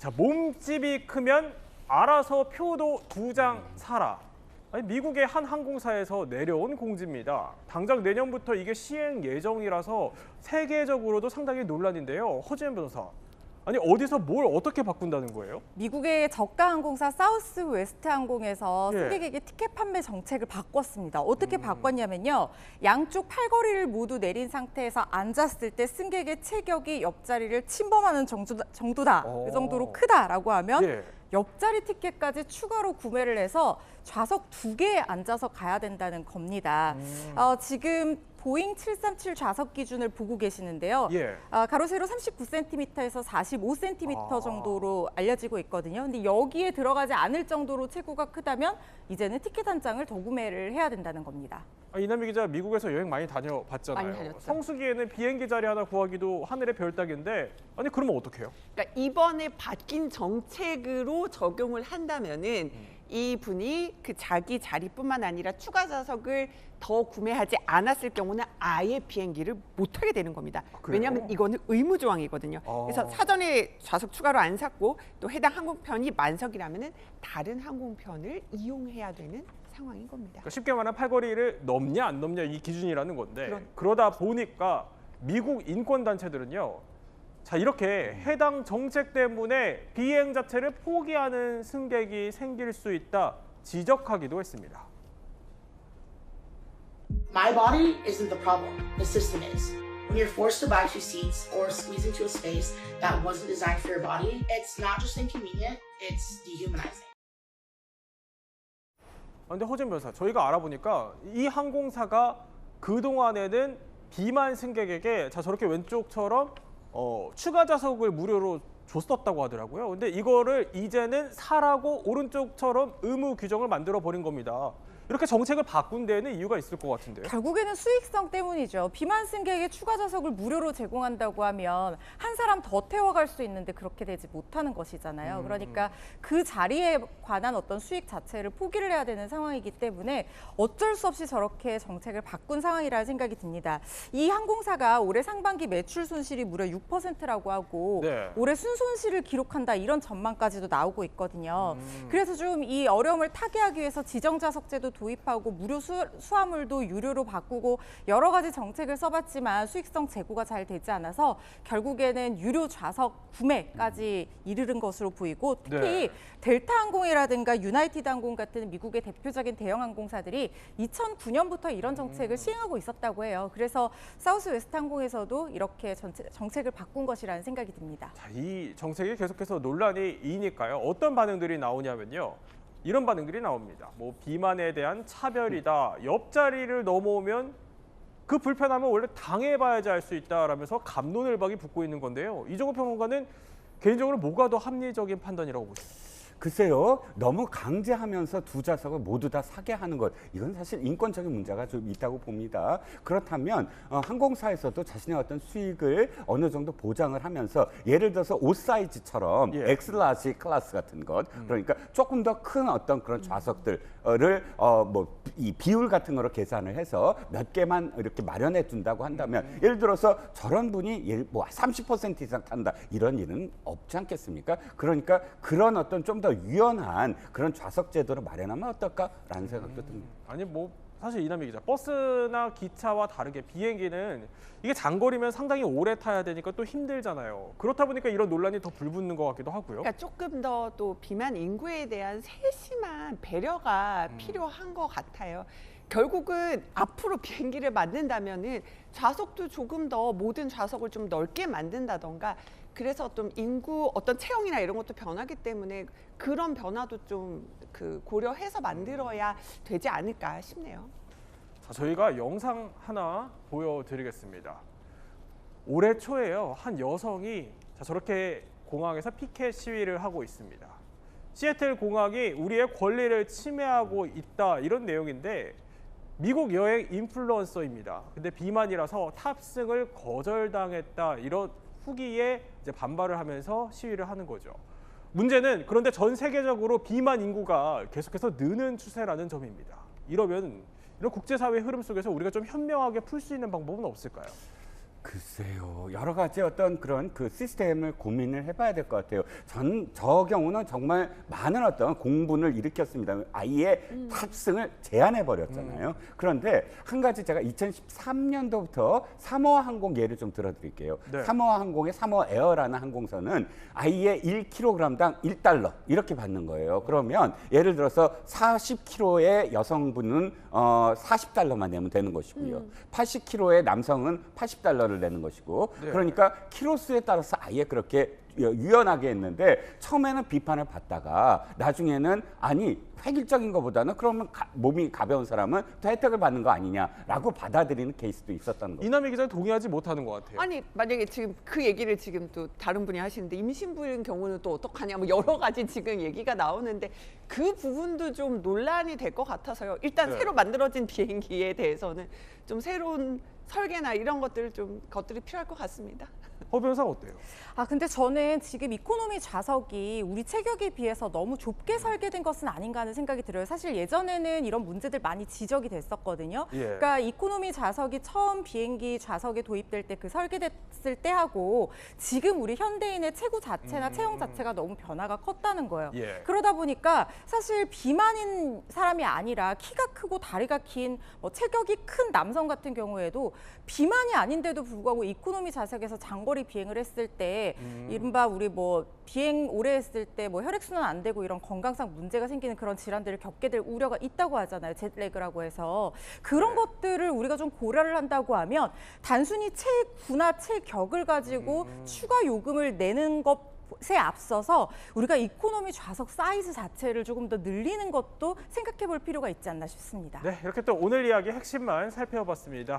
자, 몸집이 크면 알아서 표도 2장 사라. 아니, 미국의 한 항공사에서 내려온 공지입니다. 당장 내년부터 이게 시행 예정이라서 세계적으로도 상당히 논란인데요. 허지연 변호사, 아니 어디서 뭘 어떻게 바꾼다는 거예요? 미국의 저가 항공사 사우스 웨스트 항공에서 예. 승객에게 티켓 판매 정책을 바꿨습니다. 어떻게 바꿨냐면요. 양쪽 팔걸이를 모두 내린 상태에서 앉았을 때 승객의 체격이 옆자리를 침범하는 정도다. 그 정도로 크다라고 하면 예. 옆자리 티켓까지 추가로 구매를 해서 좌석 2개에 앉아서 가야 된다는 겁니다. 지금 보잉 737 좌석 기준을 보고 계시는데요. 예. 가로 세로 39cm에서 45cm 정도로 알려지고 있거든요. 근데 여기에 들어가지 않을 정도로 체구가 크다면 이제는 티켓 한 장을 더 구매를 해야 된다는 겁니다. 이남희 기자, 미국에서 여행 많이 다녀봤잖아요. 많이 다녔죠. 성수기에는 비행기 자리 하나 구하기도 하늘의 별 따기인데, 아니 그러면 어떡해요? 그러니까 이번에 바뀐 정책으로 적용을 한다면은 이분이 그 자기 자리뿐만 아니라 추가 좌석을 더 구매하지 않았을 경우는 아예 비행기를 못 타게 되는 겁니다. 그래요? 왜냐하면 이거는 의무 조항이거든요. 그래서 사전에 좌석 추가로 안 샀고 또 해당 항공편이 만석이라면은 다른 항공편을 이용해야 되는 상황인 겁니다. 그러니까 쉽게 말하면 팔걸이를 넘냐 안 넘냐 이 기준이라는 건데, 그러다 보니까 미국 인권단체들은요, 자 이렇게 해당 정책 때문에 비행 자체를 포기하는 승객이 생길 수 있다 지적하기도 했습니다. My body isn't the problem, the system is. When you're forced to buy 2 seats or squeeze into a space that wasn't designed for your body, it's not just inconvenient, it's dehumanizing. 근데 허준 변호사, 저희가 알아보니까 이 항공사가 그동안에는 비만 승객에게 자 저렇게 왼쪽처럼 추가 좌석을 무료로 줬었다고 하더라고요. 근데 이거를 이제는 사라고 오른쪽처럼 의무 규정을 만들어 버린 겁니다. 이렇게 정책을 바꾼 데에는 이유가 있을 것 같은데요. 결국에는 수익성 때문이죠. 비만 승객에게 추가 좌석을 무료로 제공한다고 하면 한 사람 더 태워갈 수 있는데 그렇게 되지 못하는 것이잖아요. 그러니까 그 자리에 관한 어떤 수익 자체를 포기를 해야 되는 상황이기 때문에 어쩔 수 없이 저렇게 정책을 바꾼 상황이라는 생각이 듭니다. 이 항공사가 올해 상반기 매출 손실이 무려 6%라고 하고 네. 올해 순손실을 기록한다 이런 전망까지도 나오고 있거든요. 그래서 좀 이 어려움을 타개하기 위해서 지정좌석제도 도입하고 무료 수화물도 유료로 바꾸고 여러 가지 정책을 써봤지만 수익성 제고가 잘 되지 않아서 결국에는 유료 좌석 구매까지 이르는 것으로 보이고 특히 네. 델타 항공이라든가 유나이티드 항공 같은 미국의 대표적인 대형 항공사들이 2009년부터 이런 정책을 시행하고 있었다고 해요. 그래서 사우스 웨스트 항공에서도 이렇게 정책을 바꾼 것이라는 생각이 듭니다. 자, 이 정책이 계속해서 논란이 이니까요. 어떤 반응들이 나오냐면요. 이런 반응들이 나옵니다. 뭐 비만에 대한 차별이다. 옆자리를 넘어오면 그 불편함을 원래 당해봐야지 알 수 있다라면서 갑론을박이 붙고 있는 건데요. 이종호 평론가는 개인적으로 뭐가 더 합리적인 판단이라고 보십니까? 글쎄요, 너무 강제하면서 2 좌석을 모두 다 사게 하는 것, 이건 사실 인권적인 문제가 좀 있다고 봅니다. 그렇다면 항공사에서도 자신의 어떤 수익을 어느 정도 보장을 하면서 예를 들어서 옷 사이즈처럼 예. 엑스라지 클래스 같은 것, 그러니까 조금 더 큰 어떤 그런 좌석들을 이 비율 같은 거로 계산을 해서 몇 개만 이렇게 마련해 둔다고 한다면 예를 들어서 저런 분이 뭐 30% 이상 탄다 이런 일은 없지 않겠습니까? 그러니까 그런 어떤 좀 더 유연한 그런 좌석 제도를 마련하면 어떨까라는 생각도 듭니다. 아니 뭐 사실 이남희 기자, 버스나 기차와 다르게 비행기는 이게 장거리면 상당히 오래 타야 되니까 또 힘들잖아요. 그렇다 보니까 이런 논란이 더 불붙는 것 같기도 하고요. 그러니까 조금 더 또 비만 인구에 대한 세심한 배려가 필요한 것 같아요. 결국은 앞으로 비행기를 만든다면은 좌석도 조금 더 모든 좌석을 좀 넓게 만든다던가 그래서 좀 인구 어떤 체형이나 이런 것도 변하기 때문에 그런 변화도 좀 고려해서 만들어야 되지 않을까 싶네요. 자, 저희가 영상 하나 보여드리겠습니다. 올해 초에요. 한 여성이 저렇게 공항에서 피켓 시위를 하고 있습니다. 시애틀 공항이 우리의 권리를 침해하고 있다 이런 내용인데 미국 여행 인플루언서입니다. 근데 비만이라서 탑승을 거절당했다 이런 후기에 이제 반발을 하면서 시위를 하는 거죠. 문제는 그런데 전 세계적으로 비만 인구가 계속해서 느는 추세라는 점입니다. 이러면 이런 국제사회 흐름 속에서 우리가 좀 현명하게 풀 수 있는 방법은 없을까요? 글쎄요, 여러 가지 어떤 그런 그 시스템을 고민을 해봐야 될 것 같아요. 저 경우는 정말 많은 어떤 공분을 일으켰습니다. 아이의 탑승을 제한해 버렸잖아요. 그런데 한 가지 제가 2013년도부터 사모아 항공 예를 좀 들어드릴게요. 네. 사모아 항공의 사모아 에어라는 항공사는 아이의 1kg당 $1 이렇게 받는 거예요. 그러면 예를 들어서 40kg의 여성분은 $40만 내면 되는 것이고요. 80kg의 남성은 $80를 내는 것이고, 네. 그러니까 키로수에 따라서 아예 그렇게 유연하게 했는데, 처음에는 비판을 받다가 나중에는 아니 획일적인 것보다는 그러면 몸이 가벼운 사람은 더 혜택을 받는 거 아니냐라고 받아들이는 케이스도 있었다는 거죠. 이남희 기자는 동의하지 못하는 것 같아요. 아니 만약에 지금 그 얘기를 지금 또 다른 분이 하시는데 임신부인 경우는 또 어떡하냐 뭐 여러 가지 지금 얘기가 나오는데 그 부분도 좀 논란이 될 것 같아서요. 일단 네. 새로 만들어진 비행기에 대해서는 좀 새로운 설계나 이런 것들이 필요할 것 같습니다. 허 변호사 어때요? 근데 저는 지금 이코노미 좌석이 우리 체격에 비해서 너무 좁게 설계된 것은 아닌가 하는 생각이 들어요. 사실 예전에는 이런 문제들 많이 지적이 됐었거든요. 예. 그러니까 이코노미 좌석이 처음 비행기 좌석에 도입될 때 그 설계됐을 때하고 지금 우리 현대인의 체구 자체나 체형 자체가 너무 변화가 컸다는 거예요. 예. 그러다 보니까 사실 비만인 사람이 아니라 키가 크고 다리가 긴 뭐 체격이 큰 남성 같은 경우에도 비만이 아닌데도 불구하고 이코노미 좌석에서 장거리 비행을 했을 때 이른바 우리 뭐 비행 오래 했을 때 뭐 혈액순환 안 되고 이런 건강상 문제가 생기는 그런 질환들을 겪게 될 우려가 있다고 하잖아요. 제트래그라고 해서. 그런 것들을 우리가 좀 고려를 한다고 하면 단순히 체구나 체격을 가지고 추가 요금을 내는 것에 앞서서 우리가 이코노미 좌석 사이즈 자체를 조금 더 늘리는 것도 생각해 볼 필요가 있지 않나 싶습니다. 네, 이렇게 또 오늘 이야기 핵심만 살펴봤습니다.